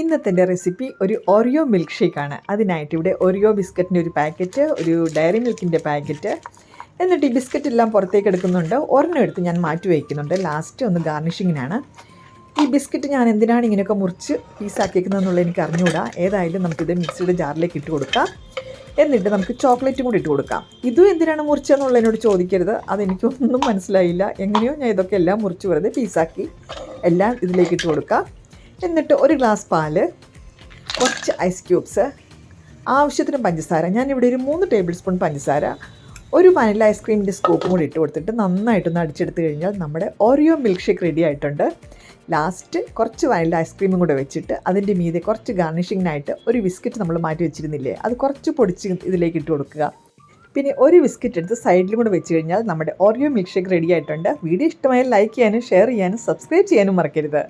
ഇന്നത്തെ എൻ്റെ റെസിപ്പി ഒരു ഓറിയോ മിൽക്ക് ഷേക്കാണ്. അതിനായിട്ട് ഇവിടെ ഓറിയോ ബിസ്ക്കറ്റിൻ്റെ ഒരു പാക്കറ്റ്, ഒരു ഡയറി മിൽക്കിൻ്റെ പാക്കറ്റ്, എന്നിട്ട് ഈ ബിസ്ക്കറ്റ് എല്ലാം പുറത്തേക്ക് എടുക്കുന്നുണ്ട്. ഒരെണ്ണം എടുത്ത് ഞാൻ മാറ്റി വയ്ക്കുന്നുണ്ട്. ലാസ്റ്റ് ഒന്ന് ഗാർണിഷിങ്ങിനാണ്. ഈ ബിസ്ക്കറ്റ് ഞാൻ എന്തിനാണ് ഇങ്ങനെയൊക്കെ മുറിച്ച് പീസാക്കിയേക്കുന്നതെന്നുള്ളത് എനിക്ക് അറിഞ്ഞുകൂടാ. ഏതായാലും നമുക്കിത് മിക്സിയുടെ ജാറിലേക്ക് ഇട്ട് കൊടുക്കാം. എന്നിട്ട് നമുക്ക് ചോക്ലേറ്റും കൂടി ഇട്ട് കൊടുക്കാം. ഇതും എന്തിനാണ് മുറിച്ചതെന്നുള്ളത് എന്നോട് ചോദിക്കരുത്, അതെനിക്കൊന്നും മനസ്സിലായില്ല. എങ്ങനെയോ ഞാൻ ഇതൊക്കെ എല്ലാം മുറിച്ച് വെറുതെ പീസാക്കി എല്ലാം ഇതിലേക്ക് ഇട്ട് കൊടുക്കാം. എന്നിട്ട് ഒരു ഗ്ലാസ് പാല്, കുറച്ച് ഐസ് ക്യൂബ്സ്, ആവശ്യത്തിന് പഞ്ചസാര. ഞാനിവിടെ ഒരു 3 ടേബിൾ സ്പൂൺ പഞ്ചസാര, ഒരു വനില ഐസ്ക്രീമിൻ്റെ സ്കൂപ്പും കൂടി ഇട്ട് കൊടുത്തിട്ട് നന്നായിട്ടൊന്ന് അടിച്ചെടുത്ത് കഴിഞ്ഞാൽ നമ്മുടെ ഓറിയോ മിൽക്ക് ഷേക്ക് റെഡി ആയിട്ടുണ്ട്. ലാസ്റ്റ് കുറച്ച് വനില ഐസ്ക്രീമും കൂടെ വെച്ചിട്ട് അതിൻ്റെ മീതെ കുറച്ച് ഗാർണിഷിങ്ങിനായിട്ട് ഒരു ബിസ്ക്കറ്റ് നമ്മൾ മാറ്റി വെച്ചിരുന്നില്ലേ, അത് കുറച്ച് പൊടിച്ച് ഇതിലേക്ക് ഇട്ട് കൊടുക്കുക. പിന്നെ ഒരു ബിസ്ക്കറ്റ് എടുത്ത് സൈഡിലും കൂടെ വെച്ച് കഴിഞ്ഞാൽ നമ്മുടെ ഓറിയോ മിൽക്ക് ഷേക്ക് റെഡി ആയിട്ടുണ്ട്. വീഡിയോ ഇഷ്ടമായാൽ ലൈക്ക് ചെയ്യാനും ഷെയർ ചെയ്യാനും സബ്സ്ക്രൈബ് ചെയ്യാനും മറക്കരുത്.